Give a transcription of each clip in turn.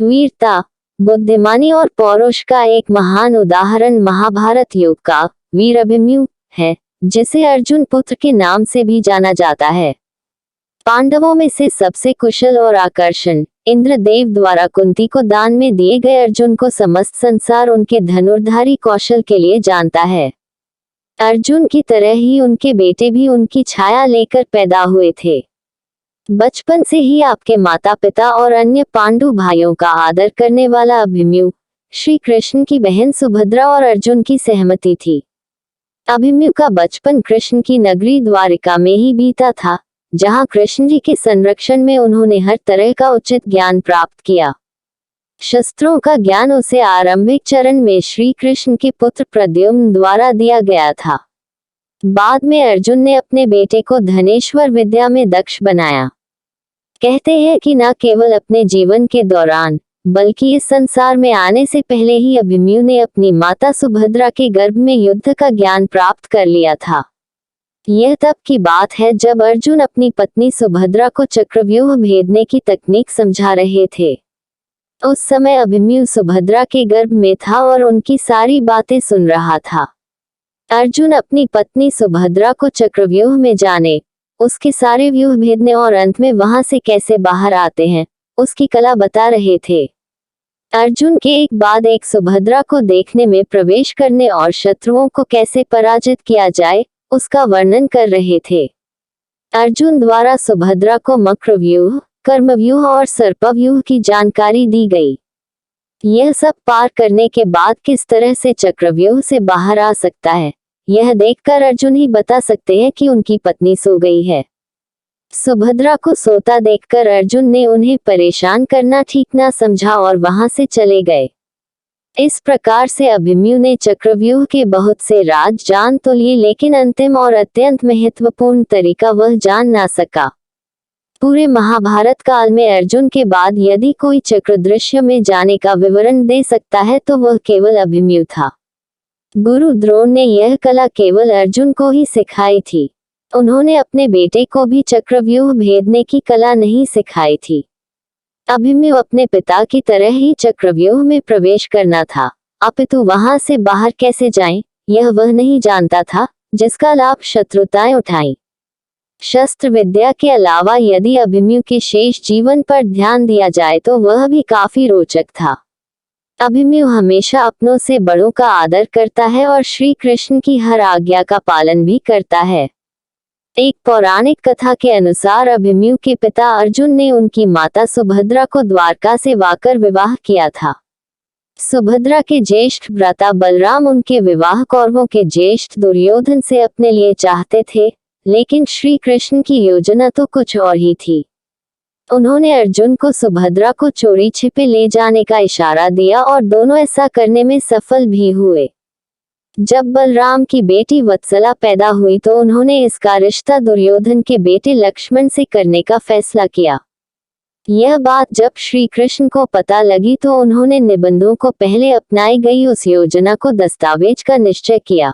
वीरता, बुद्धिमानी और पौरुष का एक महान उदाहरण महाभारत युग का वीर अभिमन्यु है, जिसे अर्जुन पुत्र के नाम से भी जाना जाता है। पांडवों में से सबसे कुशल और आकर्षण इंद्रदेव द्वारा कुंती को दान में दिए गए अर्जुन को समस्त संसार उनके धनुर्धारी कौशल के लिए जानता है। अर्जुन की तरह ही उनके बेटे भी उनकी छाया लेकर पैदा हुए थे। बचपन से ही आपके माता पिता और अन्य पांडु भाइयों का आदर करने वाला अभिमन्यु श्री कृष्ण की बहन सुभद्रा और अर्जुन की सहमति थी। अभिमन्यु का बचपन कृष्ण की नगरी द्वारिका में ही बीता था, जहां कृष्ण जी के संरक्षण में उन्होंने हर तरह का उचित ज्ञान प्राप्त किया। शस्त्रों का ज्ञान उसे आरंभिक चरण में श्री कृष्ण के पुत्र प्रद्युम्न द्वारा दिया गया था। बाद में अर्जुन ने अपने बेटे को धनेश्वर विद्या में दक्ष बनाया। कहते हैं कि न केवल अपने जीवन के दौरान बल्कि इस संसार में आने से पहले ही अभिमन्यु ने अपनी माता सुभद्रा के गर्भ में युद्ध का ज्ञान प्राप्त कर लिया था। यह तब की बात है जब अर्जुन अपनी पत्नी सुभद्रा को चक्रव्यूह भेदने की तकनीक समझा रहे थे। उस समय अभिमन्यु सुभद्रा के गर्भ में था और उनकी सारी बातें सुन रहा था। अर्जुन अपनी पत्नी सुभद्रा को चक्रव्यूह में जाने, उसके सारे व्यूह भेदने और अंत में वहां से कैसे बाहर आते हैं, उसकी कला बता रहे थे। अर्जुन के एक बाद एक सुभद्रा को देखने में प्रवेश करने और शत्रुओं को कैसे पराजित किया जाए, उसका वर्णन कर रहे थे। अर्जुन द्वारा सुभद्रा को मक्रव्यूह, कर्मव्यूह और सर्पव्यूह की जानकारी दी गई। यह सब पार करने के बाद किस तरह से चक्रव्यूह से बाहर आ सकता है, यह देखकर अर्जुन ही बता सकते हैं कि उनकी पत्नी सो गई है। सुभद्रा को सोता देखकर अर्जुन ने उन्हें परेशान करना ठीक ना समझा और वहां से चले गए। इस प्रकार से अभिमन्यु ने चक्रव्यूह के बहुत से राज जान तो लिए, लेकिन अंतिम और अत्यंत महत्वपूर्ण तरीका वह जान ना सका। पूरे महाभारत काल में अर्जुन के बाद यदि कोई चक्र दृश्य में जाने का विवरण दे सकता है तो वह केवल अभिमन्यु था। गुरु द्रोण ने यह कला केवल अर्जुन को ही सिखाई थी। उन्होंने अपने बेटे को भी चक्रव्यूह भेदने की कला नहीं सिखाई थी। अभिमन्यु अपने पिता की तरह ही चक्रव्यूह में प्रवेश करना था, अपितु वहां से बाहर कैसे जाएं, यह वह नहीं जानता था, जिसका लाभ शत्रुताएं उठाई। शस्त्र विद्या के अलावा यदि अभिमन्यु के शेष जीवन पर ध्यान दिया जाए तो वह भी काफी रोचक था। अभिमन्यु हमेशा अपनों से बड़ों का आदर करता है और श्री कृष्ण की हर आज्ञा का पालन भी करता है। एक पौराणिक कथा के अनुसार अभिमन्यु के पिता अर्जुन ने उनकी माता सुभद्रा को द्वारका से वाकर विवाह किया था। सुभद्रा के ज्येष्ठ भ्राता बलराम उनके विवाह कौरवों के ज्येष्ठ दुर्योधन से अपने लिए चाहते थे, लेकिन श्री कृष्ण की योजना तो कुछ और ही थी। उन्होंने अर्जुन को सुभद्रा को चोरी छिपे ले जाने का इशारा दिया और दोनों ऐसा करने में सफल भी हुए। जब बलराम की बेटी वत्सला पैदा हुई तो उन्होंने इसका रिश्ता दुर्योधन के बेटे लक्ष्मण से करने का फैसला किया। यह बात जब श्री कृष्ण को पता लगी तो उन्होंने निबंधों को पहले अपनाई गई उस योजना को दस्तावेज का निश्चय किया।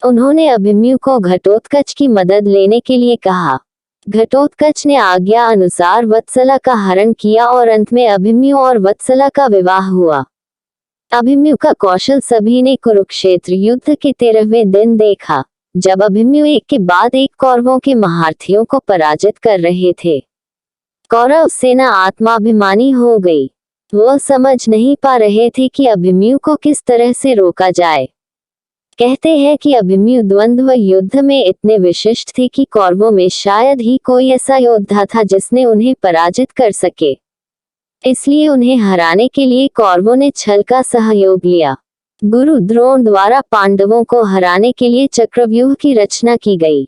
उन्होंने अभिमन्यु को घटोत्कच की मदद लेने के लिए कहा। घटोत्कच ने आज्ञा अनुसार वत्सला का हरण किया और अंत में अभिमन्यु और वत्सला का विवाह हुआ। अभिमन्यु का कौशल सभी ने कुरुक्षेत्र युद्ध के 13वें दिन देखा, जब अभिमन्यु एक के बाद एक कौरवों के महारथियों को पराजित कर रहे थे। कौरव सेना आत्माभिमानी हो गई। वह समझ नहीं पा रहे थे कि अभिमन्यु को किस तरह से रोका जाए। कहते हैं कि अभिमन्यु द्वंद्व युद्ध में इतने विशिष्ट थे कि कौरवों में शायद ही कोई ऐसा योद्धा था जिसने उन्हें पराजित कर सके। इसलिए उन्हें हराने के लिए कौरवों ने छल का सहयोग लिया। गुरु द्रोण द्वारा पांडवों को हराने के लिए चक्रव्यूह की रचना की गई।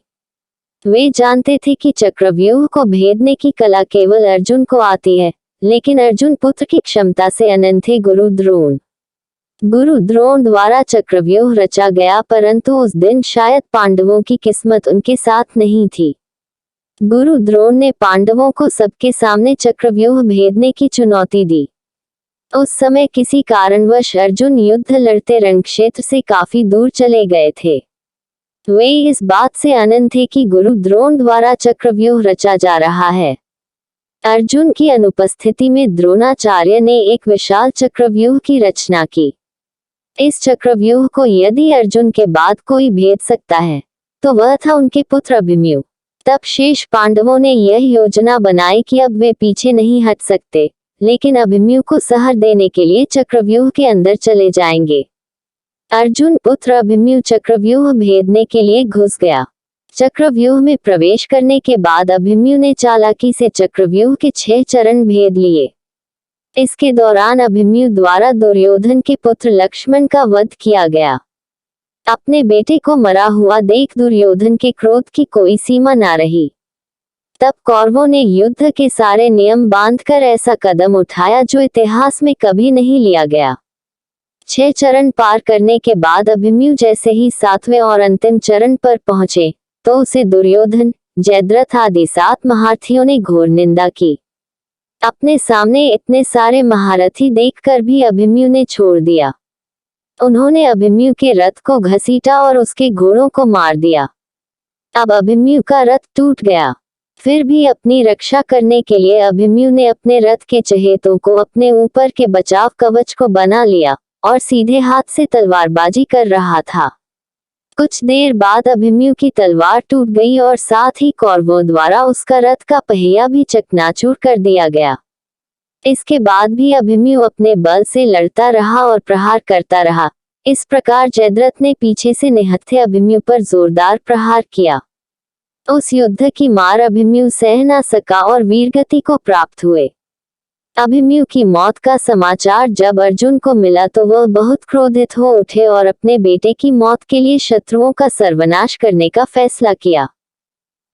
वे जानते थे कि चक्रव्यूह को भेदने की कला केवल अर्जुन को आती है, लेकिन अर्जुन पुत्र की क्षमता से अनंत थे गुरु द्रोण द्वारा चक्रव्यूह रचा गया, परंतु उस दिन शायद पांडवों की किस्मत उनके साथ नहीं थी। गुरु द्रोण ने पांडवों को सबके सामने चक्रव्यूह भेदने की चुनौती दी। उस समय किसी कारणवश अर्जुन युद्ध लड़ते रणक्षेत्र से काफी दूर चले गए थे। वे इस बात से अनंत थे कि गुरु द्रोण द्वारा चक्रव्यूह रचा जा रहा है। अर्जुन की अनुपस्थिति में द्रोणाचार्य ने एक विशाल चक्रव्यूह की रचना की। इस चक्रव्यूह को यदि अर्जुन के बाद कोई भेद सकता है तो वह था उनके पुत्र अभिमन्यु। तब शेष पांडवों ने यह योजना बनाई कि अब वे पीछे नहीं हट सकते, लेकिन अभिमन्यु को सहर देने के लिए चक्रव्यूह के अंदर चले जाएंगे। अर्जुन पुत्र अभिमन्यु चक्रव्यूह भेदने के लिए घुस गया। चक्रव्यूह में प्रवेश करने के बाद अभिमन्यु ने चालाकी से चक्रव्यूह के 6 चरण भेद लिए। इसके दौरान अभिमन्यु द्वारा दुर्योधन के पुत्र लक्ष्मण का वध किया गया। अपने बेटे को मरा हुआ देख दुर्योधन के क्रोध की कोई सीमा न रही। तब कौरवों ने युद्ध के सारे नियम बांधकर ऐसा कदम उठाया जो इतिहास में कभी नहीं लिया गया। 6 चरण पार करने के बाद अभिमन्यु जैसे ही 7वें और अंतिम चरण पर पहुंचे तो उसे दुर्योधन, जयद्रथ आदि 7 महारथियों ने घोर निंदा की। अपने सामने इतने सारे महारथी देखकर भी अभिमन्यु ने छोड़ दिया। उन्होंने अभिमन्यु के रथ को घसीटा और उसके घोड़ों को मार दिया। अब अभिमन्यु का रथ टूट गया। फिर भी अपनी रक्षा करने के लिए अभिमन्यु ने अपने रथ के चहेतों को अपने ऊपर के बचाव कवच को बना लिया और सीधे हाथ से तलवारबाजी कर रहा था। कुछ देर बाद अभिमन्यु की तलवार टूट गई और साथ ही कौरवों द्वारा उसका रथ का पहिया भी चकनाचूर कर दिया गया। इसके बाद भी अभिमन्यु अपने बल से लड़ता रहा और प्रहार करता रहा। इस प्रकार जयद्रथ ने पीछे से निहत्थे अभिमन्यु पर जोरदार प्रहार किया। उस युद्ध की मार अभिमन्यु सह न सका और वीरगति को प्राप्त हुए। अभिमन्यु की मौत का समाचार जब अर्जुन को मिला तो वह बहुत क्रोधित हो उठे और अपने बेटे की मौत के लिए शत्रुओं का सर्वनाश करने का फैसला किया।